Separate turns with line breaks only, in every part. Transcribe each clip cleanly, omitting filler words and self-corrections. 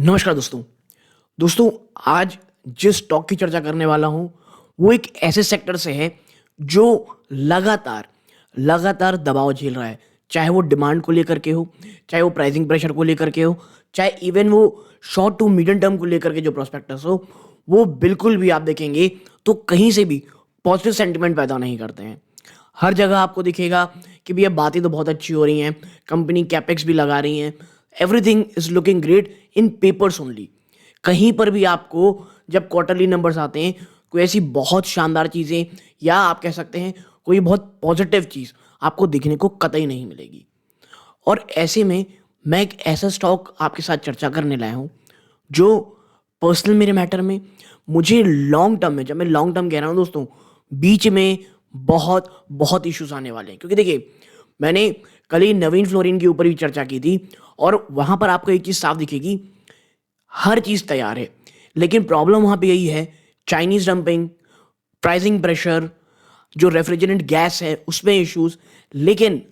नमस्कार दोस्तों। दोस्तों, आज जिस स्टॉक की चर्चा करने वाला हूँ, वो एक ऐसे सेक्टर से है जो लगातार लगातार दबाव झेल रहा है। चाहे वो डिमांड को लेकर के हो, चाहे वो प्राइसिंग प्रेशर को लेकर के हो, चाहे इवन वो शॉर्ट टू मीडियम टर्म को लेकर के जो प्रोस्पेक्टस हो, वो बिल्कुल भी आप देखेंगे तो कहीं से भी पॉजिटिव सेंटिमेंट पैदा नहीं करते हैं। हर जगह आपको दिखेगा कि भैया बातें तो बहुत अच्छी हो रही हैं, कंपनी कैपेक्स भी लगा रही हैं, everything is looking great in papers only. कहीं पर भी आपको जब क्वार्टरली नंबर्स आते हैं, कोई ऐसी बहुत शानदार चीज़ें या आप कह सकते हैं कोई बहुत पॉजिटिव चीज़ आपको दिखने को कतई नहीं मिलेगी। और ऐसे में मैं एक ऐसा स्टॉक आपके साथ चर्चा करने लाया हूँ जो पर्सनल मेरे मैटर में मुझे लॉन्ग टर्म में, जब मैं लॉन्ग टर्म कह रहा हूँ दोस्तों, बीच में बहुत बहुत इश्यूज आने वाले हैं। क्योंकि देखिए, मैंने कल ही नवीन फ्लोरिन के ऊपर भी चर्चा की थी और वहाँ पर आपको एक चीज़ साफ दिखेगी, हर चीज़ तैयार है, लेकिन प्रॉब्लम वहाँ पे यही है, चाइनीज़ डंपिंग, प्राइसिंग प्रेशर, जो रेफ्रिजरेंट गैस है उसमें इश्यूज। लेकिन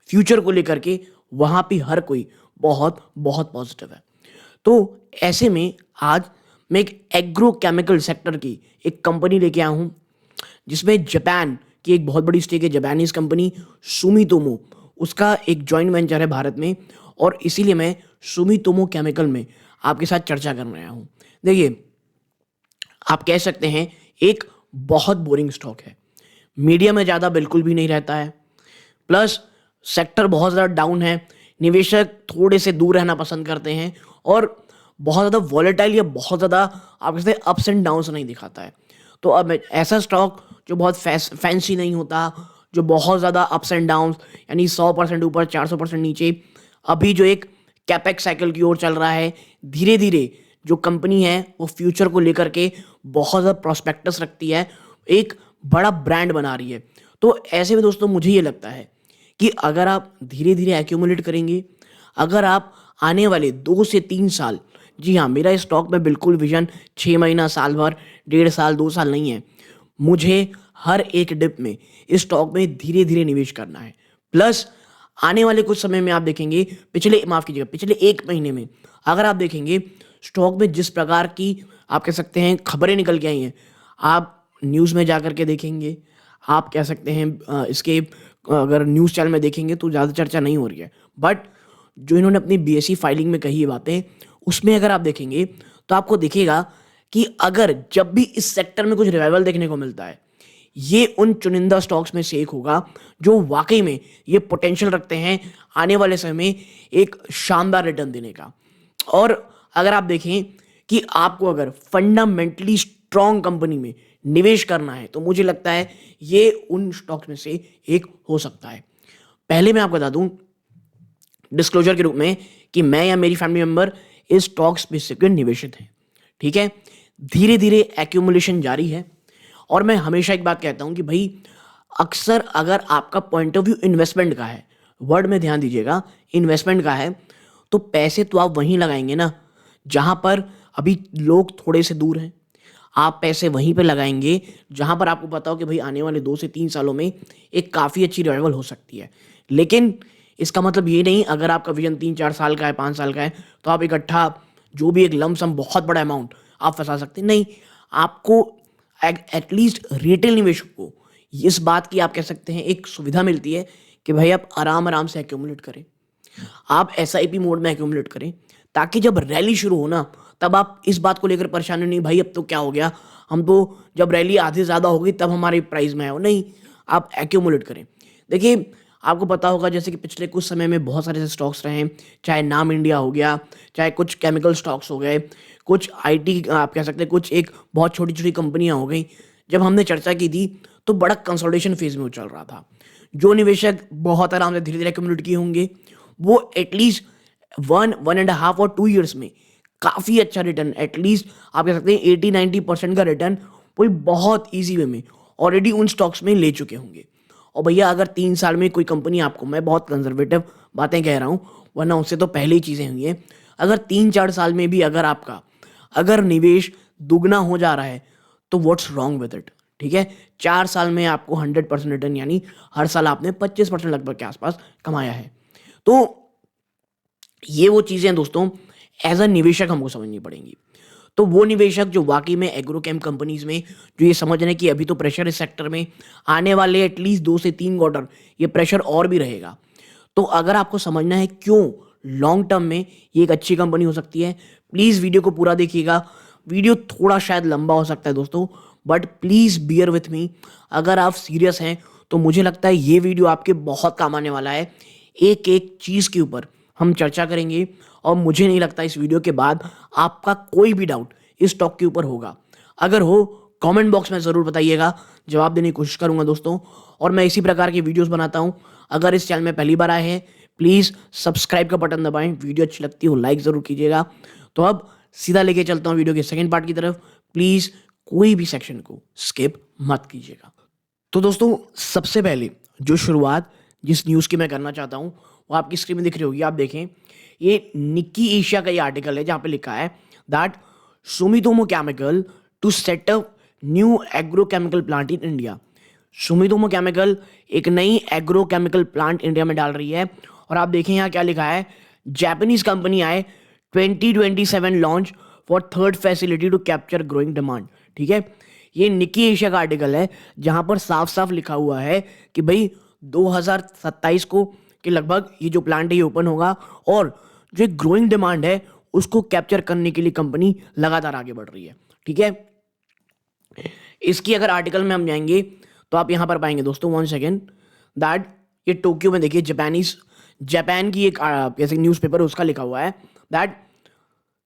फ्यूचर को लेकर के वहाँ पे हर कोई बहुत बहुत पॉजिटिव है। तो ऐसे में आज मैं एक एग्रो केमिकल सेक्टर की एक कंपनी लेके आया हूँ जिसमें जापान की एक बहुत बड़ी स्टेक है, जापानीज कंपनी सुमितोमो, उसका एक जॉइंट वेंचर है भारत में। और इसीलिए मैं सुमितोमो केमिकल में आपके साथ चर्चा करने आया हूँ। देखिए, आप कह सकते हैं एक बहुत बोरिंग स्टॉक है, मीडिया में ज़्यादा बिल्कुल भी नहीं रहता है, प्लस सेक्टर बहुत ज़्यादा डाउन है, निवेशक थोड़े से दूर रहना पसंद करते हैं और बहुत ज़्यादा वॉलेटाइल या बहुत ज़्यादा आप कहते हैं अप्स एंड डाउन्स नहीं दिखाता है। तो अब ऐसा स्टॉक जो बहुत फैंसी नहीं होता, जो बहुत ज़्यादा अप्स एंड डाउन्स, यानी 100% ऊपर 400% नीचे, अभी जो एक कैपेक्स साइकिल की ओर चल रहा है, धीरे धीरे जो कंपनी है वो फ्यूचर को लेकर के बहुत ज़्यादा प्रोस्पेक्टस रखती है, एक बड़ा ब्रांड बना रही है। तो ऐसे में दोस्तों मुझे ये लगता है कि अगर आप धीरे धीरे एक्यूमुलेट करेंगे, अगर आप आने वाले 2 से 3 साल, जी हाँ, मेरा इस स्टॉक में बिल्कुल विजन 6 महीना, साल भर, 1.5 साल, 2 साल नहीं है। मुझे हर एक डिप में इस स्टॉक में धीरे धीरे निवेश करना है। प्लस आने वाले कुछ समय में आप देखेंगे, पिछले 1 महीने में अगर आप देखेंगे स्टॉक में जिस प्रकार की आप कह सकते हैं खबरें निकल के आई हैं, आप न्यूज़ में जा कर के देखेंगे, आप कह सकते हैं अगर न्यूज़ चैनल में देखेंगे तो ज़्यादा चर्चा नहीं हो रही है। बट जो इन्होंने अपनी बीएसई फाइलिंग में कही है बातें, उसमें अगर आप देखेंगे तो आपको दिखेगा कि अगर जब भी इस सेक्टर में कुछ रिवाइवल देखने को मिलता है, ये उन चुनिंदा स्टॉक्स में से एक होगा जो वाकई में ये पोटेंशियल रखते हैं आने वाले समय में एक शानदार रिटर्न देने का। और अगर आप देखें कि आपको अगर फंडामेंटली स्ट्रॉन्ग कंपनी में निवेश करना है तो मुझे लगता है ये उन स्टॉक्स में से एक हो सकता है। पहले मैं आपको बता दूं डिस्क्लोजर के रूप में कि मैं या मेरी फैमिली मेंबर इस स्टॉक्स में से निवेशित हैं। ठीक है, धीरे धीरे एक्यूमुलेशन जारी है। और मैं हमेशा एक बात कहता हूं कि भाई, अक्सर अगर आपका पॉइंट ऑफ व्यू इन्वेस्टमेंट का है, वर्ड में ध्यान दीजिएगा, इन्वेस्टमेंट का है, तो पैसे तो आप वहीं लगाएंगे ना जहां पर अभी लोग थोड़े से दूर हैं। आप पैसे वहीं पे लगाएंगे जहां पर आपको पता हो कि भाई आने वाले 2 से 3 सालों में एक काफ़ी अच्छी रिवाइवल हो सकती है। लेकिन इसका मतलब ये नहीं अगर आपका विजन 3-4 साल का है, 5 साल का है, तो आप इकट्ठा जो भी एक लमसम बहुत बड़ा अमाउंट आप फंसा सकते हैं। नहीं, आपको एटलीस्ट रिटेल निवेशक को इस बात की आप कह सकते हैं एक सुविधा मिलती है कि भाई आप आराम आराम से एक्यूमुलेट करें, आप एसआईपी मोड में एक्यूमुलेट करें, ताकि जब रैली शुरू हो ना, तब आप इस बात को लेकर परेशान नहीं, भाई अब तो क्या हो गया, हम तो जब रैली आधे से ज़्यादा होगी तब हमारे प्राइस में आए हो। नहीं, आप एक्यूमुलेट करें। देखिए, आपको पता होगा जैसे कि पिछले कुछ समय में बहुत सारे ऐसे स्टॉक्स रहे हैं, चाहे नाम इंडिया हो गया, चाहे कुछ केमिकल स्टॉक्स हो गए, कुछ आईटी आप कह सकते हैं, कुछ एक बहुत छोटी छोटी कंपनियां हो गई। जब हमने चर्चा की थी तो बड़ा कंसोलिडेशन फेज में वो चल रहा था। जो निवेशक बहुत आराम से धीरे धीरे एक्यूमुलेट किए होंगे, वो एटलीस्ट 1.5 और 2 ईयर्स में काफ़ी अच्छा रिटर्न, एटलीस्ट आप कह सकते हैं 80-90% का रिटर्न कोई बहुत ईजी वे में ऑलरेडी उन स्टॉक्स में ले चुके होंगे। और भैया अगर 3 साल में कोई कंपनी आपको, मैं बहुत कंजर्वेटिव बातें कह रहा हूँ वरना उससे तो पहले ही चीज़ें हुई हैं, अगर 3-4 साल में भी अगर आपका अगर निवेश दुगना हो जा रहा है तो व्हाट्स रॉन्ग विद इट। ठीक है, 4 साल में आपको 100% रिटर्न, यानी हर साल आपने 25% लगभग के आसपास कमाया है। तो ये वो चीज़ें हैं दोस्तों, एज अ निवेशक हमको समझनी पड़ेंगी। तो वो निवेशक जो वाकई में एग्रोकेम कंपनीज में जो ये समझ रहे हैं कि अभी तो प्रेशर इस सेक्टर में आने वाले एटलीस्ट 2 से 3 क्वार्टर ये प्रेशर और भी रहेगा। तो अगर आपको समझना है क्यों लॉन्ग टर्म में ये एक अच्छी कंपनी हो सकती है, प्लीज़ वीडियो को पूरा देखिएगा। वीडियो थोड़ा शायद लंबा हो सकता है दोस्तों, but please beer with me. अगर आप सीरियस हैं तो मुझे लगता है ये वीडियो आपके बहुत काम आने वाला है। एक एक चीज़ के ऊपर हम चर्चा करेंगे और मुझे नहीं लगता इस वीडियो के बाद आपका कोई भी डाउट इस टॉक के ऊपर होगा। अगर हो कमेंट बॉक्स में ज़रूर बताइएगा, जवाब देने की कोशिश करूंगा दोस्तों। और मैं इसी प्रकार की वीडियोस बनाता हूं। अगर इस चैनल में पहली बार आए हैं प्लीज़ सब्सक्राइब का बटन दबाएं, वीडियो अच्छी लगती हो लाइक ज़रूर कीजिएगा। तो अब सीधा लेके चलता हूं वीडियो के सेकेंड पार्ट की तरफ। प्लीज़ कोई भी सेक्शन को स्किप मत कीजिएगा। तो दोस्तों सबसे पहले जो शुरुआत जिस न्यूज़ की मैं करना चाहता हूँ वो आपकी स्क्रीन में दिख रही होगी, आप देखें। ये निक्की एशिया का ये आर्टिकल है जहाँ पे लिखा है that Sumitomo chemical to set up new agrochemical plant in India. Sumitomo chemical एक नई एग्रोकेमिकल प्लांट इंडिया में डाल रही है। और आप देखें यहाँ क्या लिखा है, जापानीज कंपनी आए 2027 launch for third facility to capture growing demand. ठीक है, ये निक्की एशिया का आर्टिकल है जहां पर साफ साफ लिखा हुआ है कि भाई 2027 को के लगभग ये जो प्लांट है ये ओपन होगा और जो एक ग्रोइंग डिमांड है उसको कैप्चर करने के लिए कंपनी लगातार आगे बढ़ रही है। ठीक है, इसकी अगर आर्टिकल में हम जाएंगे तो आप यहां पर पाएंगे दोस्तों, वन सेकेंड, दैट ये टोक्यो में देखिए जापान की एक जैसे न्यूज़पेपर उसका लिखा हुआ है that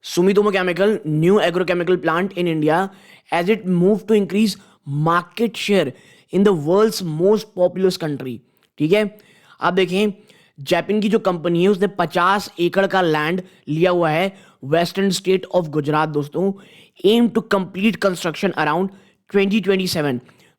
Sumitomo chemical new agrochemical plant in India as it move to increase market share in the world's most populous country. ठीक है, आप देखें जापान की जो कंपनी है उसने 50 एकड़ का लैंड लिया हुआ है वेस्टर्न स्टेट ऑफ गुजरात दोस्तों। Aim to complete construction around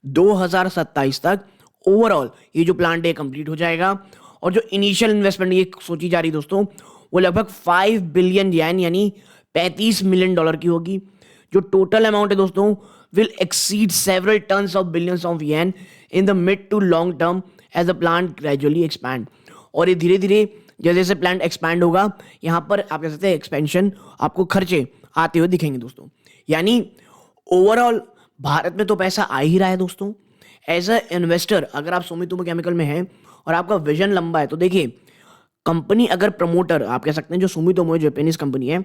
2027 तक ओवरऑल ये जो प्लांट है कंप्लीट हो जाएगा। और जो इनिशियल इन्वेस्टमेंट ये सोची जा रही दोस्तों वो लगभग 5 बिलियन येन यानी $35 मिलियन की होगी। जो टोटल अमाउंट है दोस्तों will exceed several tons of billions of yen in the mid to long term as the plant gradually expand. और ये धीरे धीरे जैसे जैसे प्लांट एक्सपैंड होगा यहाँ पर आप कह सकते हैं एक्सपेंशन आपको खर्चे आते हुए दिखेंगे दोस्तों। यानी ओवरऑल भारत में तो पैसा आ ही रहा है दोस्तों। एज अ इन्वेस्टर अगर आप सुमितोमो केमिकल में हैं और आपका विजन लंबा है तो देखिए कंपनी अगर प्रमोटर आप कह सकते हैं जो सुमितोमो जापानीज कंपनी है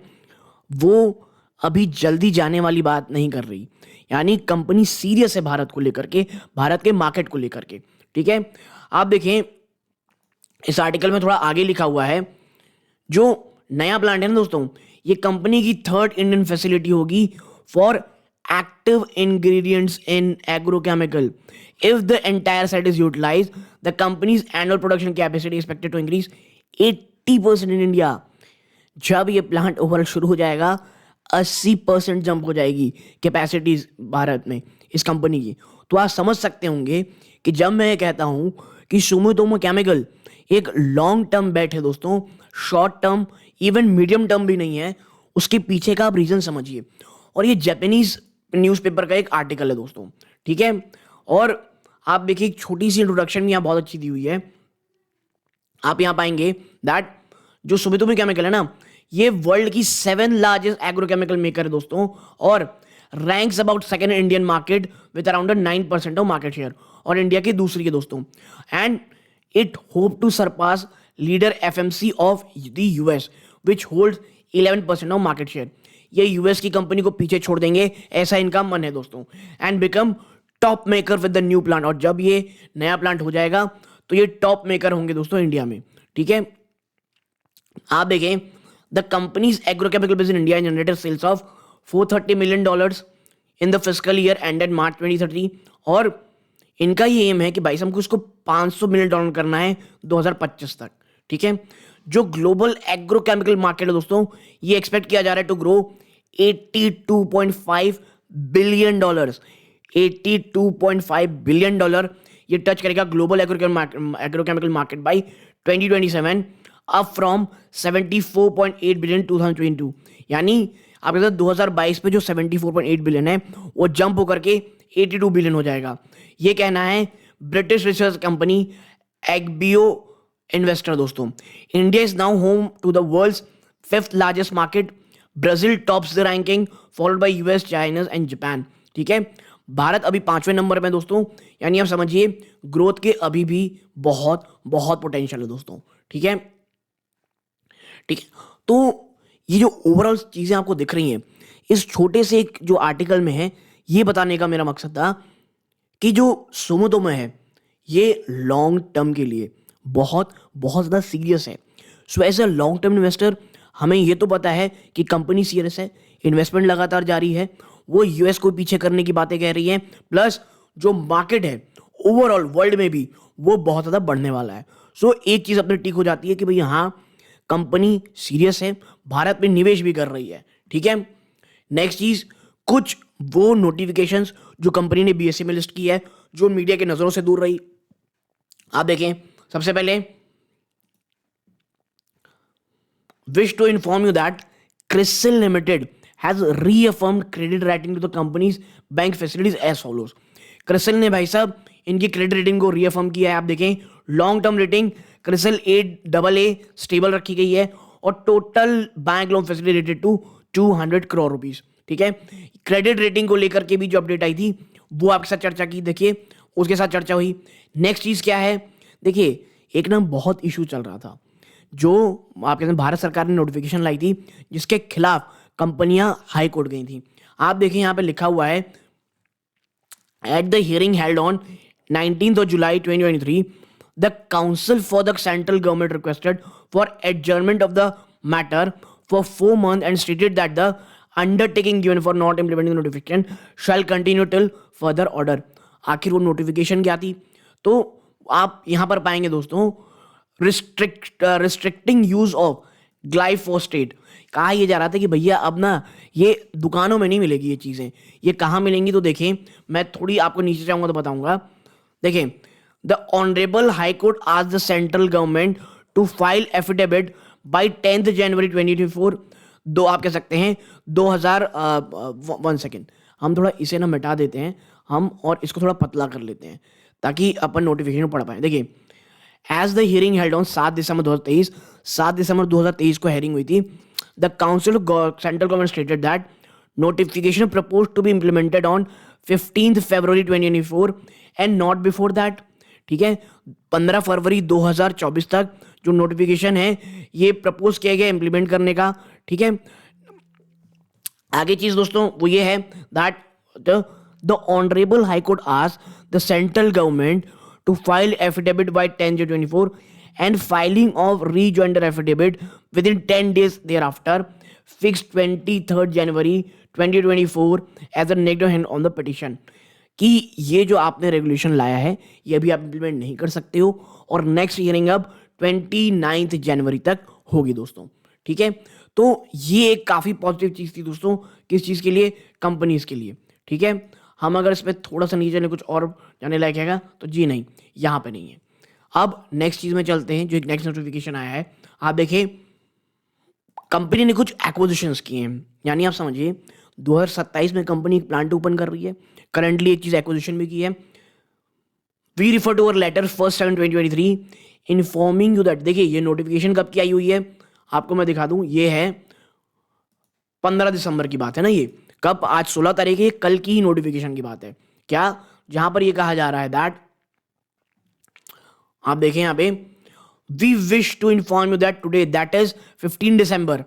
वो अभी जल्दी जाने वाली बात नहीं कर रही। यानी कंपनी सीरियस है भारत को लेकर के, भारत के मार्केट को लेकर के। ठीक है, आप देखें इस आर्टिकल में थोड़ा आगे लिखा हुआ है जो नया प्लांट है ना दोस्तों ये कंपनी की थर्ड इंडियन फैसिलिटी होगी for active ingredients in agrochemical. If the entire site is utilised the company's annual production capacity expected to increase 80% in India. जब ये प्लांट ओवरऑल शुरू हो जाएगा 80% जंप हो जाएगी कैपेसिटीज भारत में इस कंपनी की। तो आप समझ सकते होंगे कि जब मैं कहता हूं कि सुमितोमो केमिकल एक लॉन्ग टर्म बेट है दोस्तों, short term even medium term भी नहीं है, उसके पीछे का आप रीजन समझिए। और ये जापानीज न्यूज़पेपर का एक आर्टिकल है दोस्तों। ठीक है, और आप देखिए एक छोटी सी इंट्रोडक्शन भी यहाँ बहुत अच्छी दी हुई है। आप यहाँ पाएंगे दैट जो सुमितोमो केमिकल है ना ये वर्ल्ड की 7 लार्जेस्ट एग्रोकेमिकल मेकर है दोस्तों और ranks about second Indian market with around 9% of market share और इंडिया की दूसरी है दोस्तों। And it hope to surpass leader FMC of the US which holds 11% of market share. ये यूएस की कंपनी को पीछे छोड़ देंगे ऐसा इनका मन है दोस्तों। And become top maker with the new plant. और जब ये नया प्लांट हो जाएगा तो ये टॉप मेकर होंगे दोस्तों इंडिया में। ठीक है, आप देखें the companies agrochemical business in India generated sales of $430 million in the fiscal year ended March 2030। और इनका ये एम है कि भाई हमको इसको $500 मिलियन करना है 2025 तक। ठीक है, जो ग्लोबल एग्रोकेमिकल मार्केट है दोस्तों ये एक्सपेक्ट किया जा रहा है टू ग्रो $82.5 बिलियन। $82.5 बिलियन ये टच करेगा global agrochemical market by 2027 up from 74.8 billion 2022। यानी आप कहते 2022 पे जो 74.8 बिलियन है वो जंप होकर के 82 बिलियन हो जाएगा। ये कहना है British research company Agbio investor दोस्तों। India is now home to the world's 5th largest market Brazil tops the ranking followed by US, China and Japan. ठीक है, भारत अभी 5वें नंबर पे है दोस्तों, यानी आप समझिए ग्रोथ के अभी भी बहुत बहुत पोटेंशियल है दोस्तों। ठीक है, ठीक है। तो ये जो ओवरऑल चीजें आपको दिख रही हैं इस छोटे से एक जो आर्टिकल में है, ये बताने का मेरा मकसद था कि जो सुमोटोमो है ये लॉन्ग टर्म के लिए बहुत बहुत ज़्यादा सीरियस है। So as a long term investor हमें ये तो पता है कि कंपनी सीरियस है, इन्वेस्टमेंट लगातार जारी है, वो यूएस को पीछे करने की बातें कह रही है, प्लस जो मार्केट है ओवरऑल वर्ल्ड में भी वो बहुत ज़्यादा बढ़ने वाला है। सो एक चीज़ अपने टिक हो जाती है कि भाई हाँ, कंपनी सीरियस है, भारत में निवेश भी कर रही है। ठीक है, नेक्स्ट चीज़, कुछ वो नोटिफिकेशंस जो कंपनी ने बीएसई में लिस्ट की है जो मीडिया के नज़रों से दूर रही। आप देखें, सबसे पहले wish to inform you that CRISIL Limited has reaffirmed credit rating to the company's bank facilities as follows। CRISIL ने भाई साहब इनकी क्रेडिट रेटिंग को रीअफर्म किया है। आप देखें, long term rating CRISIL AA stable रखी गई है और total bank loan facility rated to 200 crore rupees. ठीक है, क्रेडिट रेटिंग को लेकर के भी जो अपडेट आई थी वो आपके साथ चर्चा की, देखिए उसके साथ चर्चा हुई। नेक्स्ट चीज क्या है, देखिए एक ना बहुत इशू चल रहा था जो आपके साथ भारत सरकार ने नोटिफिकेशन लाई थी जिसके खिलाफ कंपनियां हाई कोर्ट गई थी। आप देखिए यहाँ पे लिखा हुआ है, at the hearing held on 19th July 2023 the council for the central government requested for adjournment of the matter for 4 months and stated that the undertaking given for not implementing the notification shall continue till further order। आखिर वो notification क्या थी, तो आप यहां पर पाएंगे दोस्तों, रिस्ट्रिक्टिंग यूज ऑफ ग्लाइफोसेट। कहा यह जा रहा था कि भैया अब ना ये दुकानों में नहीं मिलेगी ये चीज़ें, ये कहाँ मिलेंगी, तो देखें मैं थोड़ी आपको नीचे जाऊंगा तो बताऊंगा। देखें, द ऑनरेबल हाई कोर्ट आज the central government to file affidavit by 10th January 2024। दो आप कह सकते हैं 1 सेकेंड, हम थोड़ा इसे ना मिटा देते हैं हम और इसको थोड़ा पतला कर लेते हैं ताकि अपन नोटिफिकेशन पढ़ पाए। देखिए, as the hearing held on 7 December 2023, 7 December 2023 को हियरिंग हुई थी। The counsel of central government stated that notification propose to be implemented on 15th February 2024 and not before that. ठीक है, 15 फरवरी 2024 तक जो नोटिफिकेशन है ये प्रपोज किया गया इंप्लीमेंट करने का। ठीक है, आगे चीज दोस्तों वो ये है that the honourable high court asked the central government to file affidavit by 10 January 2024 and filing of rejoinder affidavit within 10 days thereafter, fixed 23rd January 2024 as a negative hand on the petition। कि ये जो आपने regulation लाया है ये अभी आप implement नहीं कर सकते हो और नेक्स्ट हियरिंग अब 29th जनवरी तक होगी दोस्तों। ठीक है, तो ये एक काफ़ी पॉजिटिव चीज़ थी दोस्तों, किस चीज़ के लिए, कंपनीज के लिए। ठीक है, हम अगर इसमें थोड़ा सा नीचे कुछ और जाने लायक है तो जी नहीं, यहाँ पे नहीं है। अब नेक्स्ट चीज में चलते हैं, जो एक नेक्स्ट नोटिफिकेशन आया है। आप देखिए, कंपनी ने कुछ एक्विजिशंस किए हैं, यानी आप समझिए 2027 में कंपनी एक प्लांट ओपन कर रही है, करंटली एक चीज एक्विजिशन भी की है। We refer to our letter 1/7/2023 informing you that. देखिए ये नोटिफिकेशन कब की आई हुई है आपको मैं दिखा दूं, ये है 15 दिसंबर की बात है ना, ये कब, आज 16 तारीख है, कल की ही नोटिफिकेशन की बात है क्या, जहां पर ये कहा जा रहा है दैट, आप देखें यहां पे, we wish to inform you that today that is 15 December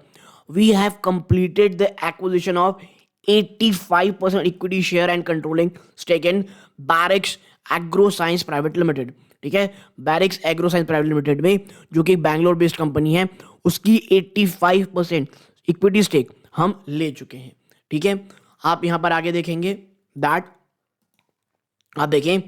we have completed the acquisition of 85% equity share and controlling stake in Barrix agro science private limited. ठीक है, Barrix agro science private limited में जो कि Bangalore based company है उसकी 85% equity stake हम ले चुके हैं। ठीक है, आप यहां पर आगे देखेंगे दैट, आप देखें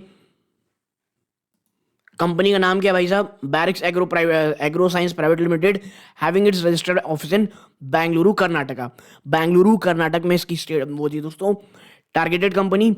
कंपनी का नाम क्या है भाई साहब, barracks agro science private limited, having its registered office in Bengaluru Karnataka. Bengaluru Karnataka में इसकी स्टेट वो जी दोस्तों targeted company.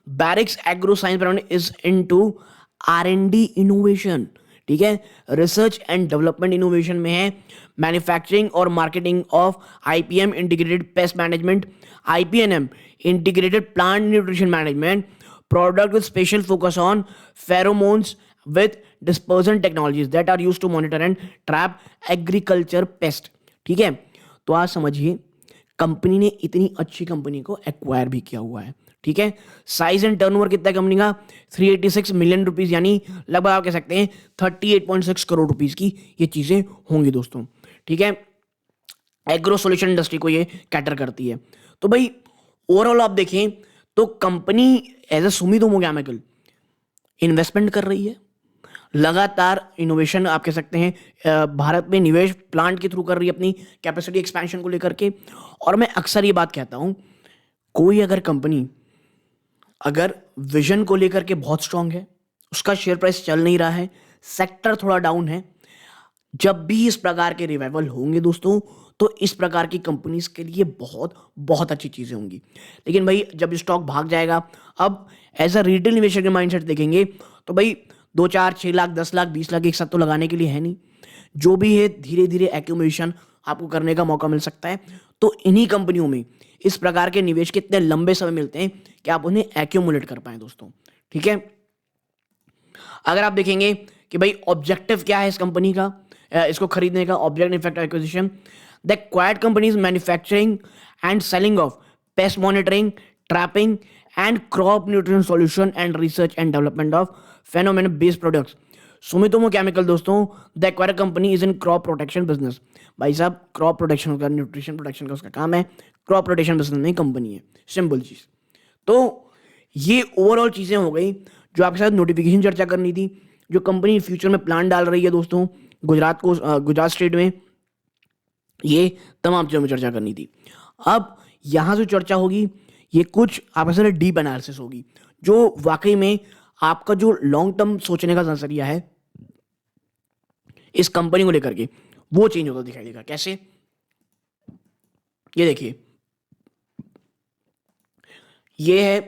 Barracks agro science private is into R&D innovation. ठीक है, रिसर्च एंड डेवलपमेंट इनोवेशन में है, मैन्युफैक्चरिंग और marketing of IPM integrated pest management, IPNM integrated plant nutrition management, product with special focus on pheromones with dispersion technologies that are used to monitor and trap agriculture pest। ठीक है, तो आज समझिए company ने इतनी अच्छी company को acquire भी किया हुआ है। ठीक है, साइज एंड टर्नओवर कितना है कंपनी का, 386 मिलियन रुपीस, यानी लगभग आप कह सकते हैं 38.6 करोड़ रुपीस की ये चीजें होंगी दोस्तों। ठीक है, एग्रो सॉल्यूशन इंडस्ट्री को ये कैटर करती है। तो भाई ओवरऑल आप देखें तो company as a Sumitomo chemical investment कर रही है, लगातार इनोवेशन आप कह सकते हैं भारत में निवेश प्लांट के थ्रू कर रही है अपनी कैपेसिटी एक्सपेंशन को लेकर के। और मैं अक्सर ये बात कहता हूं, कोई अगर कंपनी अगर विजन को लेकर के बहुत स्ट्रांग है, उसका शेयर प्राइस चल नहीं रहा है, सेक्टर थोड़ा डाउन है, जब भी इस प्रकार के रिवाइवल होंगे दोस्तों तो इस प्रकार की कंपनीज के लिए बहुत बहुत अच्छी चीजें होंगी। लेकिन भाई जब स्टॉक भाग जाएगा, अब एज अ रिटेल इन्वेस्टर के माइंडसेट देखेंगे तो भाई 2 4 6 लाख 10 लाख 20 लाख एक साथ तो लगाने के लिए है नहीं, जो भी है धीरे धीरे एक्यूमुलेशन आपको करने का मौका मिल सकता है। तो इन्हीं कंपनियों में इस प्रकार के निवेश के इतने लंबे समय मिलते हैं कि आप उन्हें एक्यूमुलेट कर पाए दोस्तों। ठीक है, अगर आप देखेंगे कि भाई ऑब्जेक्टिव क्या है इस कंपनी का, इसको खरीदने का object effect acquisition, the acquired companies manufacturing and selling of pest monitoring, trapping and crop nutrition solution and research and development of pheromone based products. Sumitomo chemical दोस्तों the acquired company is in crop protection business. भाई साहब crop protection का, nutrition protection का उसका काम है, crop protection business में company है, सिंपल चीज। तो ये ओवरऑल चीजें हो गई जो आपके साथ नोटिफिकेशन चर्चा करनी थी, जो कंपनी फ्यूचर में प्लान डाल रही है दोस्तों गुजरात स्टेट में, ये तमाम चीजों में चर्चा करनी थी। अब यहां से चर्चा होगी ये कुछ आपके साथ डीप एनालिसिस होगी, जो वाकई में आपका जो लॉन्ग टर्म सोचने का नजरिया है इस कंपनी को लेकर के वो चेंज होता दिखाई देगा। कैसे, ये देखिए, ये है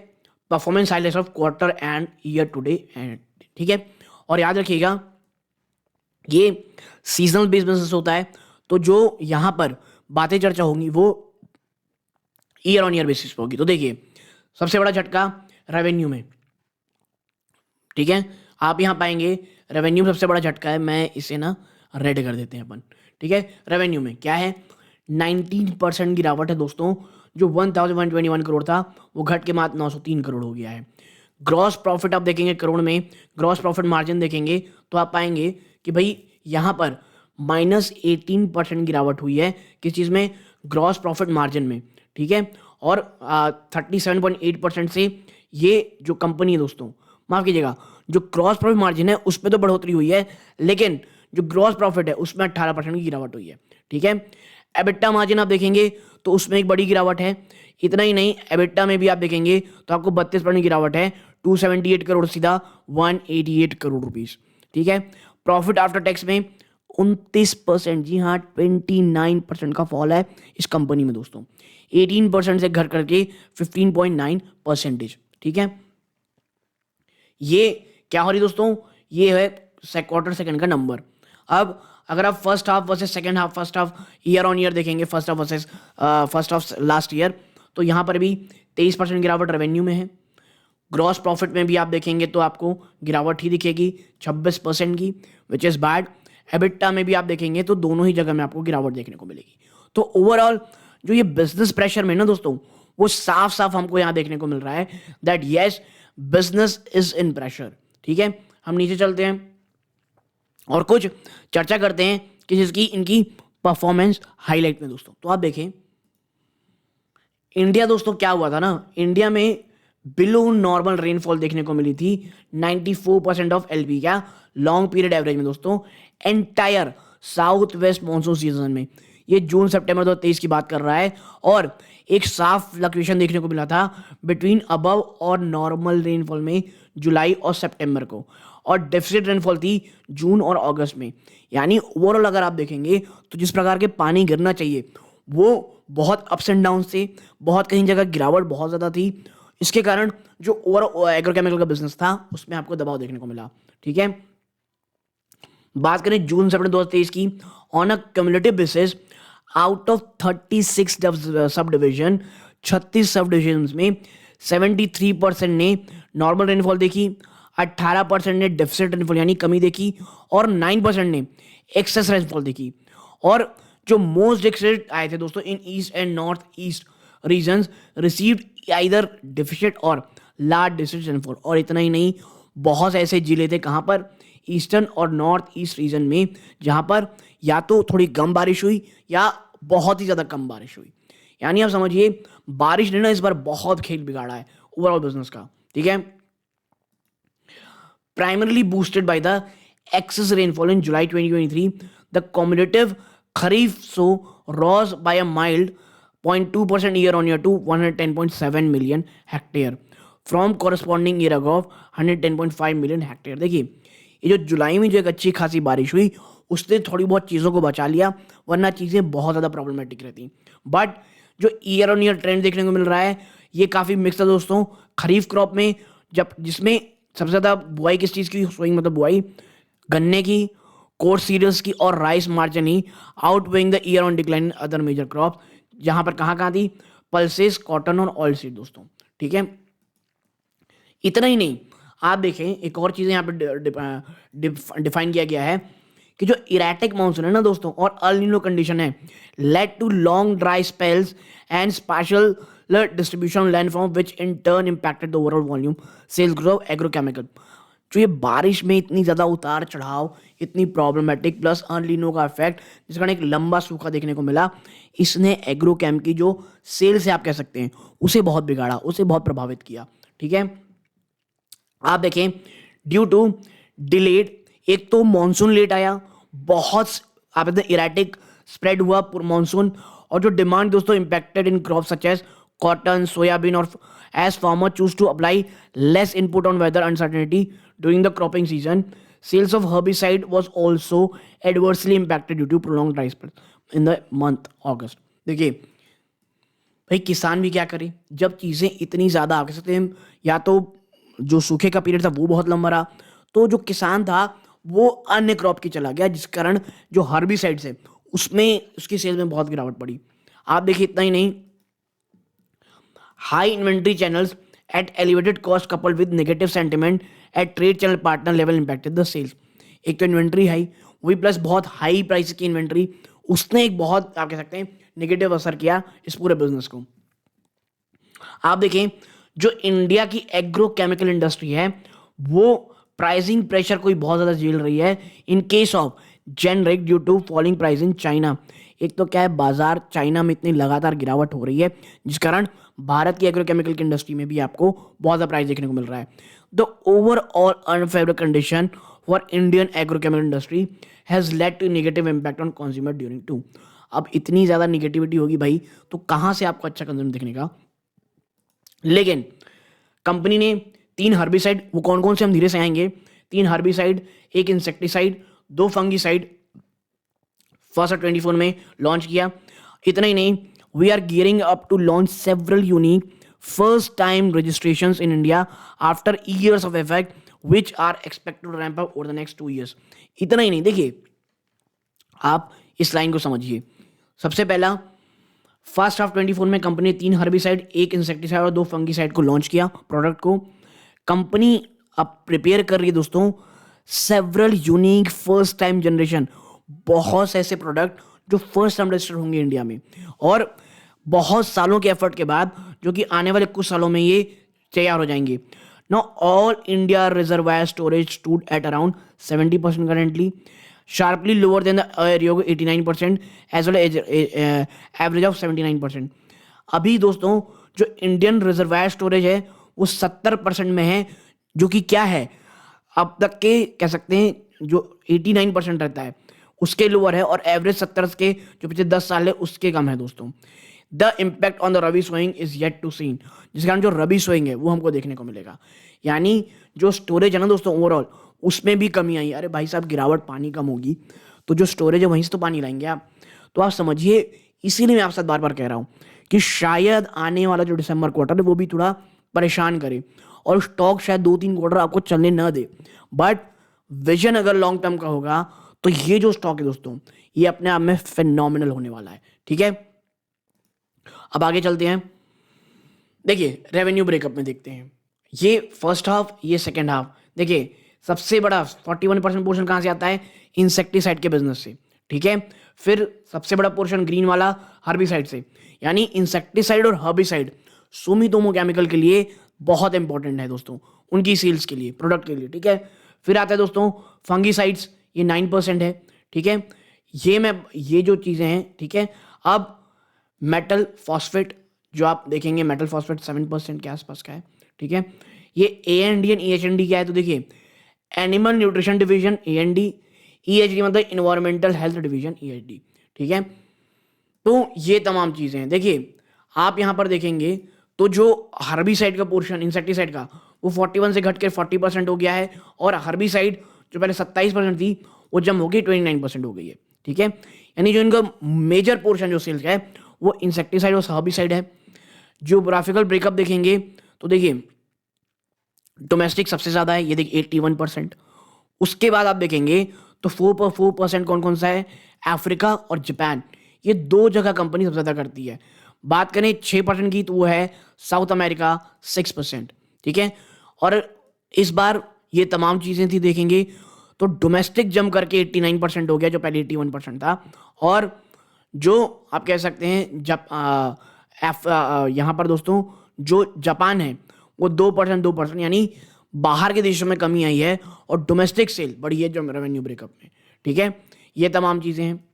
performance highlights of quarter and year to date end. ठीक है, और याद रखिएगा ये सीजनल बेस्ड बिजनेस होता है, तो जो यहां पर बातें चर्चा होंगी वो ईयर ऑन ईयर बेसिस पर होगी। तो देखिए सबसे बड़ा झटका रेवेन्यू में, ठीक है, आप यहां पाएंगे रेवेन्यू में सबसे बड़ा झटका है, मैं इसे ना रेड कर देते हैं अपन। ठीक है, रेवेन्यू में क्या है, 19% गिरावट है दोस्तों, जो 1121 करोड़ था वो घट के मात्र 903 करोड़ हो गया है। ग्रॉस प्रॉफिट आप देखेंगे करोड़ में, ग्रॉस प्रॉफिट मार्जिन देखेंगे तो आप पाएंगे कि भाई यहां पर -18% गिरावट हुई है किस चीज में, ग्रॉस प्रॉफिट मार्जिन में। ठीक है, और 37.8% से ये जो कंपनी है दोस्तों, माफ कीजिएगा, जो ग्रॉस प्रॉफिट मार्जिन है उस पर तो बढ़ोतरी हुई है, लेकिन जो ग्रॉस प्रॉफिट है उसमें 18% की गिरावट हुई है। ठीक है, एबिटा मार्जिन आप देखेंगे तो उसमें एक बड़ी गिरावट है। इतना ही नहीं, एबिटा में भी आप देखेंगे तो आपको 32% गिरावट है, 278 करोड़ सीधा 188 करोड़ रुपीस। ठीक है, प्रॉफिट आफ्टर टैक्स में 29%, जी हाँ 29% का फॉल है इस कंपनी में दोस्तों, 18% से घट करके 15.9%। ठीक है, ये क्या हो रही दोस्तों, ये है क्वार्टर सेकंड का नंबर। अब अगर आप first half versus second half, first half year on year देखेंगे, first half versus first half last year, तो यहां पर भी 23% गिरावट रेवेन्यू में है। ग्रॉस प्रॉफिट में भी आप देखेंगे तो आपको गिरावट ही दिखेगी 26% की, विच इज बैड। एबिटा में भी आप देखेंगे तो दोनों ही जगह में आपको गिरावट देखने को मिलेगी। तो ओवरऑल जो ये बिजनेस प्रेशर में ना दोस्तों, वो साफ साफ हमको यहां देखने को मिल रहा है that yes business is in pressure. ठीक है, हम नीचे चलते हैं और कुछ चर्चा करते हैं कि जिसकी इनकी परफॉर्मेंस हाईलाइट में दोस्तों। तो आप देखें इंडिया दोस्तों, क्या हुआ था ना, इंडिया में बिलो नॉर्मल रेनफॉल देखने को मिली थी 94% ऑफ एलपी, क्या लॉन्ग पीरियड एवरेज में दोस्तों, entire south west monsoon season में। ये जून सितंबर 2023 की बात कर रहा है, और एक साफ फ्लक्चुएशन देखने को मिला था बिटवीन अबव और नॉर्मल रेनफॉल में जुलाई और सितंबर को, और डेफिसिट रेनफॉल थी जून और अगस्त में। यानी ओवरऑल अगर आप देखेंगे तो जिस प्रकार के पानी गिरना चाहिए वो बहुत अप्स एंड डाउन से, बहुत कहीं जगह गिरावट बहुत ज़्यादा थी, इसके कारण जो ओवरऑल एग्रोकेमिकल का बिजनेस था उसमें आपको दबाव देखने को मिला। ठीक है, बात करें जून सितंबर 2023 की, on a cumulative basis out of 36 sub division, 36 sub division में 73% ने नॉर्मल रेनफॉल देखी, 18% ने डेफिसिट रेनफॉल यानी कमी देखी, और 9% ने एक्सेस रेनफॉल देखी। और जो मोस्ट डिस्ट्रिक्ट आए थे दोस्तों in east and north east regions received either deficient और लार्ज डिस्ट्रिक्ट रेनफॉल। और इतना ही नहीं, बहुत से ऐसे जिले थे कहाँ पर, ईस्टर्न और नॉर्थ ईस्ट रीजन में, जहाँ पर या तो थोड़ी कम बारिश हुई या बहुत ही ज़्यादा कम बारिश हुई। यानी आप समझिए बारिश ने ना इस बार बहुत खेल बिगाड़ा है ओवरऑल बिजनेस का, ठीक है। Primarily boosted by the excess rainfall in July 2023, the cumulative Kharif sow rose by a mild 0.2% year on year to 110.7 million hectare from corresponding year ago of 110.5 million hectare। देखिए ये जो जुलाई में जो एक अच्छी खासी बारिश हुई उसने थोड़ी बहुत चीज़ों को बचा लिया, वरना चीज़ें बहुत ज़्यादा प्रॉब्लमेटिक रहती। बट जो ईयर ऑन ईयर ट्रेंड देखने को मिल रहा है ये काफ़ी मिक्स है दोस्तों। खरीफ क्रॉप में जब जिसमें सबसे ज़्यादा बुआई किस चीज़ की, सोइंग मतलब बुआई गन्ने की, कोर्स सीरियल्स की और राइस मार्जिन ही outweighing the year on decline other major crop. जहाँ पर कहाँ थी, पल्सेस, कॉटन और ऑयल सीड दोस्तों, ठीक है। इतना ही नहीं, आप देखें एक और चीज़ यहाँ पर डिफाइन किया गया है कि जो इरेटिक मानसून है ना दोस्तों और अल नीनो कंडीशन है led to long dry spells and special distribution landform which in turn impacted the overall volume sales growth of agrochemical। जो ये बारिश में इतनी ज़्यादा उतार चढ़ाव, इतनी प्रॉब्लमेटिक प्लस अनलिनो का इफेक्ट, जिस कारण एक लंबा सूखा देखने को मिला, इसने एग्रोकेम की जो सेल्स है आप कह सकते हैं उसे बहुत बिगाड़ा, उसे बहुत प्रभावित किया, ठीक है। आप देखें ड्यू टू डिलेड, एक तो मानसून लेट आया, बहुत आप इरेटिक स्प्रेड हुआ मानसून, और जो डिमांड दोस्तों impacted in crop such as cotton, soybean, or as farmers choose to apply less input on weather uncertainty during the cropping season, sales of herbicide was also adversely impacted due to prolonged dry spells in the month August। देखिए भाई किसान भी क्या करे जब चीज़ें इतनी ज़्यादा आ सकते हैं, या तो जो सूखे का पीरियड था वो बहुत लंबा रहा, तो जो किसान था वो अन्य क्रॉप की चला गया, जिस कारण जो हर्बिसाइड्स है उसमें उसकी सेल में बहुत गिरावट पड़ी। आप देखिए इतना ही नहीं, high inventory channels at elevated cost coupled with negative sentiment at trade channel partner level impacted the sales। एक तो इन्वेंट्री हाई वही प्लस बहुत हाई प्राइस की इन्वेंट्री, उसने एक बहुत आप कह सकते हैं नेगेटिव असर किया इस पूरे बिजनेस को। आप देखें जो इंडिया की एग्रो केमिकल इंडस्ट्री है वो प्राइसिंग प्रेशर कोई बहुत ज़्यादा झेल रही है in case of generic due to falling price in China. एक तो क्या है, बाजार चाइना में इतनी लगातार गिरावट हो रही है जिस कारण भारत की एग्रोकेमिकल की इंडस्ट्री में भी आपको बहुत ज़्यादा प्राइस देखने को मिल रहा है। The overall unfavourable condition for Indian agrochemical industry has led to negative impact on consumer during two. अब इतनी ज़्यादा निगेटिविटी होगी भाई तो कहाँ से आपको अच्छा कंज्यूम दिखने का। लेकिन कंपनी ने 3 हर्बिसाइड, वो कौन कौन से हम धीरे से आएंगे, 3 हर्बिसाइड, 1 इंसेक्टिसाइड, 2 फंगिसाइड फर्स्ट 24 में लॉन्च किया। इतना ही नहीं, we are gearing up to launch several unique first time registrations in India after years of effect which are expected to ramp up over the next 2 years। इतना ही नहीं, देखिए आप इस लाइन को समझिए। सबसे पहला फर्स्ट हाफ 24 में कंपनी 3 हर्बिसाइड, 1 इंसेक्टिसाइड और 2 फंगिसाइड को लॉन्च किया प्रोडक्ट को। कंपनी अब प्रिपेयर कर रही है दोस्तों several unique first time generation, बहुत से ऐसे प्रोडक्ट जो फर्स्ट टाइम रजिस्टर होंगे इंडिया में, और बहुत सालों के एफर्ट के बाद जो कि आने वाले कुछ सालों में ये तैयार हो जाएंगे। Now all India reservoir storage stood at around 70% currently, sharply lower than the area 89% as well as average of 79%। अभी दोस्तों जो इंडियन रिजर्वायर स्टोरेज है वो 70% में है, जो कि क्या है अब तक के कह सकते हैं जो 89% रहता है उसके लोअर है, और एवरेज 70 के जो पिछले 10 साल है उसके कम है दोस्तों। The impact on the rabi sowing is yet to seen, जिस कारण जो रबी सोइंग है वो हमको देखने को मिलेगा। यानी जो स्टोरेज है ना दोस्तों ओवरऑल उसमें भी कमी आई। अरे भाई साहब गिरावट, पानी कम होगी तो जो स्टोरेज है वहीं से तो पानी लाएंगे आप, तो आप समझिए। इसीलिए मैं आपसे बार बार कह रहा हूँ कि शायद आने वाला जो दिसंबर क्वार्टर है वो भी थोड़ा परेशान करे और स्टॉक शायद 2-3 क्वार्टर आपको चलने न दे, बट विजन अगर लॉन्ग टर्म का होगा तो ये जो स्टॉक है दोस्तों ये अपने आप में फिनोमिनल होने वाला है। ठीक है, अब आगे चलते हैं। देखिए रेवेन्यू ब्रेकअप में देखते हैं, ये फर्स्ट हाफ ये सेकेंड हाफ। देखिए सबसे बड़ा 41% पोर्शन कहाँ से आता है, इंसेक्टिसाइड के बिजनेस से। ठीक है। फिर सबसे बड़ा पोर्शन ग्रीन वाला हर्बिसाइड से, यानी इंसेक्टिसाइड और हर्बिसाइड सुमितोमो केमिकल के लिए बहुत इंपॉर्टेंट है दोस्तों, उनकी सेल्स के लिए, प्रोडक्ट के लिए, ठीक है। फिर आता है दोस्तों फंगीसाइड्स, ये 9% है, ठीक है। ये जो चीज़ें हैं, ठीक है। अब मेटल फॉस्फेट जो आप देखेंगे, मेटल फॉस्फेट 7% के आसपास का है, ठीक है। ये AND एंड EHND क्या है, तो देखिए animal nutrition division AND, EHD मतलब इन्वायरमेंटल हेल्थ डिवीजन EHD, ठीक है। तो ये तमाम चीज़ें हैं। देखिए आप यहाँ पर देखेंगे तो जो हर्बिसाइड का पोर्शन इंसेक्टिसाइड का वो 41 से घट कर 40% हो गया है, और हर्बिसाइड जो पहले 27% थी वो जम हो गई 29% हो गई है, ठीक है। यानी जो इनका मेजर पोर्शन जो सेल्स का है वो इंसेक्टिसाइड और हर्बिसाइड है। जियोग्राफिकल ब्रेकअप देखेंगे तो देखिए डोमेस्टिक सबसे ज़्यादा है, ये देखिए 81%। उसके बाद आप देखेंगे तो 4% कौन कौन सा है, अफ्रीका और जापान, ये दो जगह कंपनी सबसे ज़्यादा करती है। बात करें 6% की तो वो है साउथ अमेरिका 6%, ठीक है। और इस बार ये तमाम चीज़ें थी देखेंगे तो डोमेस्टिक जम करके 89% हो गया, जो पहले 81% था। और जो आप कह सकते हैं यहाँ पर दोस्तों जो जापान है वो 2%, यानी बाहर के देशों में कमी आई है और डोमेस्टिक सेल बढ़ी है जो रेवेन्यू ब्रेकअप में, ठीक है। ये तमाम चीज़ें हैं।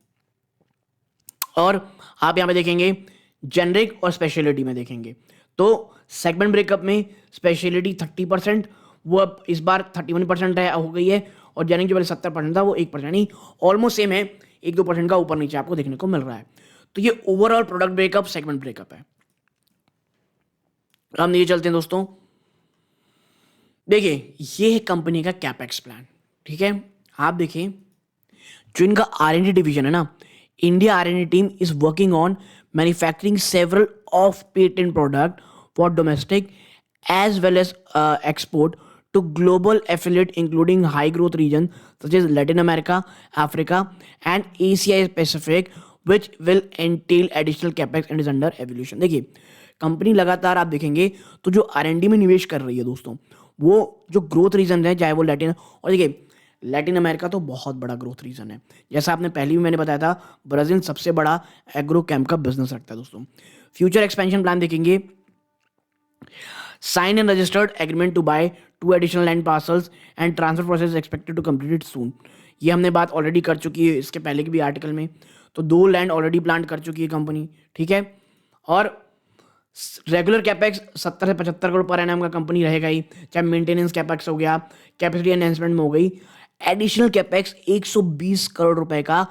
और आप यहाँ पे देखेंगे जेनरिक और स्पेशलिटी में देखेंगे तो सेगमेंट ब्रेकअप में स्पेशलिटी 30%, वो अब इस बार 31% है हो गई है, और जेनरिक जो पहले 70% था वो 1%, यानी ऑलमोस्ट सेम है, 1-2% का ऊपर नीचे आपको देखने को मिल रहा है। तो ये overall product breakup segment breakup है। हम नीचे चलते हैं दोस्तों, देखिए ये है कंपनी का कैपेक्स प्लान, ठीक है। आप देखिए जो इनका R&D डिवीजन है ना, India R&D team is working on manufacturing several of patent product for domestic as well as export to global affiliate including high growth regions such as Latin America, Africa and Asia Pacific, which will entail additional capex and is under evolution। देखिए company लगातार आप देखेंगे तो जो R&D में निवेश कर रही है दोस्तों, वो जो ग्रोथ रीजन है चाहे वो लैटिन, और देखिए लैटिन अमेरिका तो बहुत बड़ा ग्रोथ रीजन है, जैसा आपने पहले भी मैंने बताया था, ब्राज़ील सबसे बड़ा एग्रो कैम का बिजनेस रखता है दोस्तों। फ्यूचर एक्सपेंशन प्लान देखेंगे, sign and registered agreement to buy 2 additional land parcels and transfer process is expected to complete it soon। ये हमने बात ऑलरेडी कर चुकी है इसके पहले की भी आर्टिकल में, तो 2 लैंड ऑलरेडी प्लांट कर चुकी है कंपनी, ठीक है। और रेगुलर कैपेक्स 70 से 75 करोड़ पर एनएम का कंपनी रहेगा ही, चाहे मेंटेनेंस कैपेक्स हो गया, कैपेसिटी एनहेंसमेंट में हो गई। एडिशनल कैपेक्स 120 करोड़ रुपए का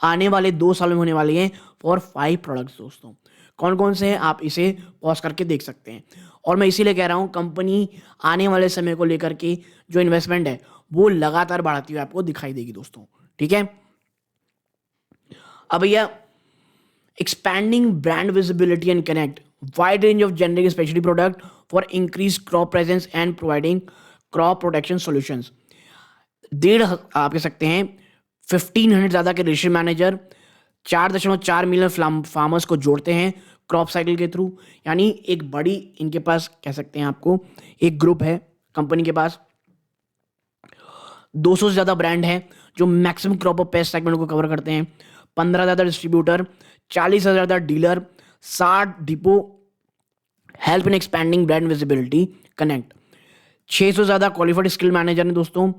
आने वाले 2 साल में होने वाली हैं फॉर 5 प्रोडक्ट्स दोस्तों। कौन कौन से हैं आप इसे पॉज करके देख सकते हैं। और मैं इसीलिए कह रहा हूँ कंपनी आने वाले समय को लेकर के जो इन्वेस्टमेंट है वो लगातार बढ़ाती हुई आपको दिखाई देगी दोस्तों, ठीक है। अब भैया expanding brand visibility and connect wide range of generic speciality product for increase crop presence and providing crop protection solutions. आप कह सकते हैं 1500 ज़्यादा के रजिस्ट्री मैनेजर 4.4 मिलियन फार्मर्स को जोड़ते हैं क्रॉप साइकिल के थ्रू, यानी एक बड़ी इनके पास कह सकते हैं आपको एक ग्रुप है कंपनी के पास। 200 से ज़्यादा ब्रांड है जो मैक्सिमम क्रॉप और पेस्ट सेगमेंट को कवर करते हैं, 15 ज़्यादा डिस्ट्रीब्यूटर, 40 ज़्यादा dealer, 60 depot help in expanding brand visibility connect, 600 ज़्यादा क्वालिफाइड स्किल मैनेजर ने दोस्तों,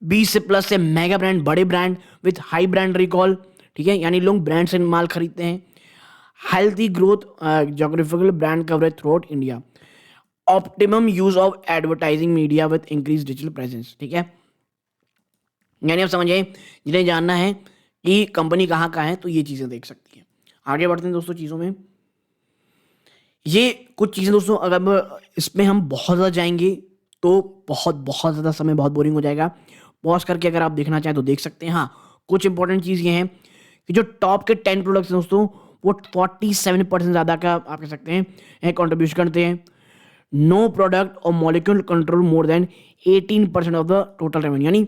20 से प्लस से मेगा ब्रांड, बड़े brand with high brand recall, ठीक है, यानी लोग ब्रांड से माल खरीदते हैं। Healthy growth geographical brand coverage through out India, optimum use of advertising media with increase digital presence, ठीक है। यानी आप समझिए जिन्हें जानना है कि कंपनी कहाँ कहाँ है तो ये चीज़ें देख सकती है। आगे बढ़ते हैं दोस्तों चीज़ों में, ये कुछ चीज़ें दोस्तों अगर इसमें हम बहुत ज़्यादा जाएंगे तो बहुत ज़्यादा समय बहुत बोरिंग हो जाएगा। पॉज करके अगर आप देखना चाहें तो देख सकते हैं। हाँ, कुछ इंपॉर्टेंट चीज़ ये है कि जो टॉप के 10 प्रोडक्ट्स हैं दोस्तों वो 47% ज़्यादा का आप कह सकते हैं कंट्रीब्यूशन करते हैं। नो प्रोडक्ट और molecule control more than 18% of the total revenue, यानी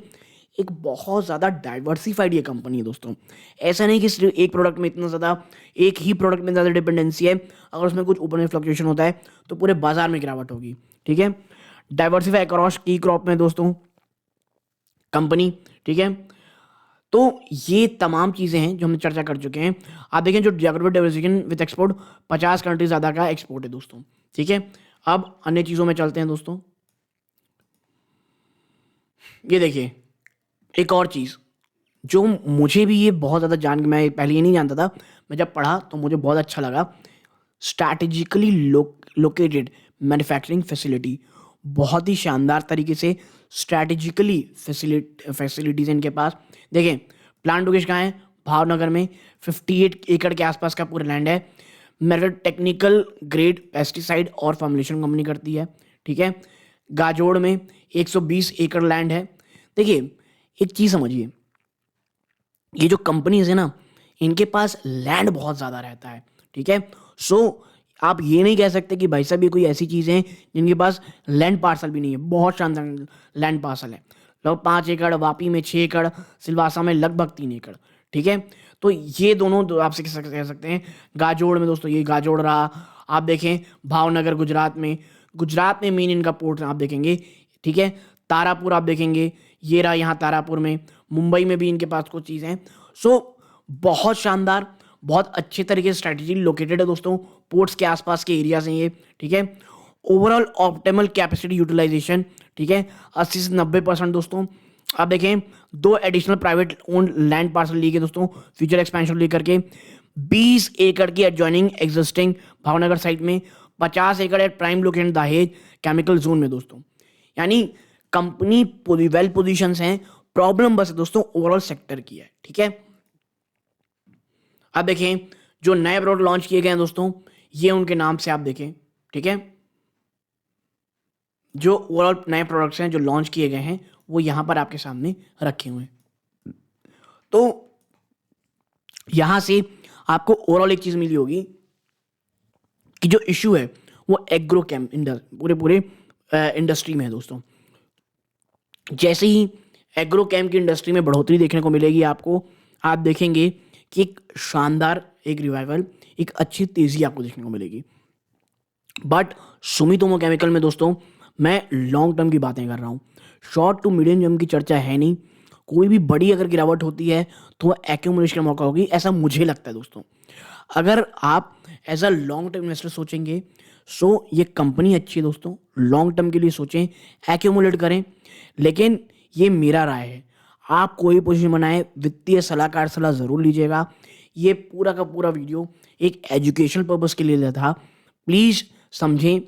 एक बहुत ज़्यादा डाइवर्सिफाइड ये कंपनी है दोस्तों। ऐसा नहीं कि सिर्फ एक प्रोडक्ट में इतना ज़्यादा, एक ही प्रोडक्ट में ज़्यादा डिपेंडेंसी है, अगर उसमें कुछ ऊपर में फ्लक्चुएशन होता है तो पूरे बाजार में गिरावट होगी, ठीक है। डाइवर्सिफाई अक्रॉस की क्रॉप में दोस्तों कंपनी, ठीक है। तो ये तमाम चीज़ें हैं जो हमने चर्चा कर चुके हैं। आप देखें जो geographic diversification with export 50 countries ज़्यादा का एक्सपोर्ट है दोस्तों। ठीक है, अब अन्य चीज़ों में चलते हैं दोस्तों। ये देखिए एक और चीज़ जो मुझे भी ये बहुत ज़्यादा जान के, मैं पहले ये नहीं जानता था, मैं जब पढ़ा तो मुझे बहुत अच्छा लगा। स्ट्रैटेजिकली लोकेटेड मैन्युफैक्चरिंग फैसिलिटी, बहुत ही शानदार तरीके से स्ट्रैटेजिकली फैसिलिटीज़ इनके पास। देखें प्लांट लोकेशन कहाँ है, भावनगर में 58 एकड़ के आसपास का पूरा लैंड है। मेरिट टेक्निकल ग्रेड पेस्टिसाइड और फॉर्मुलेशन कंपनी करती है। ठीक है, गाजोड़ में 120 एकड़ लैंड है। देखिए एक चीज़ समझिए, ये जो कंपनीज है ना, इनके पास लैंड बहुत ज़्यादा रहता है। ठीक है, सो आप ये नहीं कह सकते कि भाई साहब ये कोई ऐसी चीज़ें हैं जिनके पास लैंड पार्सल भी नहीं है। बहुत शानदार लैंड पार्सल है, लगभग 5 एकड़, वापी में 6 एकड़, सिलवासा में लगभग 3 एकड़। ठीक है, तो ये दोनों आपसे कह सकते हैं। गाजोड़ में दोस्तों, ये गाजोड़ रहा। आप देखें भावनगर गुजरात में मेन इनका पोर्ट आप देखेंगे। ठीक है, तारापुर आप देखेंगे, ये रहा यहाँ तारापुर में। मुंबई में भी इनके पास कुछ चीज़ें हैं। सो बहुत शानदार, बहुत अच्छे तरीके से स्ट्रैटेजी लोकेटेड है दोस्तों। पोर्ट्स के आसपास के एरियाज हैं ये। ठीक है, ओवरऑल ऑप्टिमल कैपेसिटी यूटिलाइजेशन। ठीक है, 80 से 90% दोस्तों। आप देखें 2 additional private owned land parcel लिए गए दोस्तों फ्यूचर एक्सपेंशन लेकर के। 20 एकड़ की एडजॉइनिंग एग्जिस्टिंग भावनगर साइट में, 50 एकड़ एट प्राइम लोकेशन दहेज केमिकल जोन में दोस्तों। यानी कंपनी वेल पोजिशन है। प्रॉब्लम बस दोस्तों ओवरऑल सेक्टर की है। ठीक है, अब देखें जो नए प्रोडक्ट लॉन्च किए गए हैं दोस्तों, ये उनके नाम से आप देखें। ठीक है, जो ओवरऑल नए प्रोडक्ट्स हैं जो लॉन्च किए गए हैं वो यहां पर आपके सामने रखे हुए हैं। तो यहां से आपको ओवरऑल एक चीज मिली होगी कि जो इशू है वो एग्रोकेम पूरे इंडस्ट्री में है दोस्तों। जैसे ही एग्रोकेम की इंडस्ट्री में बढ़ोतरी देखने को मिलेगी आपको, आप देखेंगे कि एक शानदार एक रिवाइवल, एक अच्छी तेजी आपको देखने को मिलेगी। बट सुमितोमो केमिकल में दोस्तों मैं लॉन्ग टर्म की बातें कर रहा हूँ, शॉर्ट टू मीडियम टर्म की चर्चा है नहीं। कोई भी बड़ी अगर गिरावट होती है तो वह एक्यूमुलेशन का मौका होगी, ऐसा मुझे लगता है दोस्तों। अगर आप as a long term investor सोचेंगे, सो ये कंपनी अच्छी है दोस्तों, लॉन्ग टर्म के लिए सोचें, एक्यूमुलेट करें। लेकिन ये मेरा राय है, आप कोई पोजीशन बनाए, वित्तीय सलाहकार सलाह ज़रूर लीजिएगा। ये पूरा का पूरा वीडियो एक एजुकेशनल पर्पज़ के लिए था। प्लीज़ समझें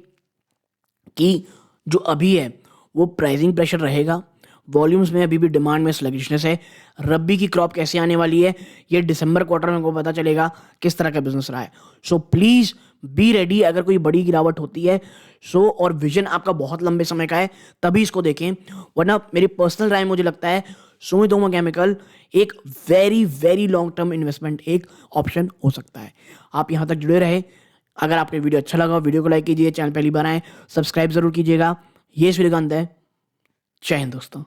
कि जो अभी है वो प्राइसिंग प्रेशर रहेगा, वॉल्यूम्स में अभी भी डिमांड में स्लगिशनेस है। रब्बी की क्रॉप कैसे आने वाली है ये दिसंबर क्वार्टर में को पता चलेगा किस तरह का बिजनेस रहा है। सो प्लीज़ बी रेडी, अगर कोई बड़ी गिरावट होती है सो, और विजन आपका बहुत लंबे समय का है तभी इसको देखें, वरना मेरी पर्सनल राय मुझे लगता है सुमितोमो केमिकल एक very very long term investment एक ऑप्शन हो सकता है। आप यहाँ तक जुड़े रहे। अगर आपको वीडियो अच्छा लगा वीडियो को लाइक कीजिए, चैनल पहली बार आए सब्सक्राइब जरूर कीजिएगा। ये इस वीडियो का अंत है। जय हिंद दोस्तों।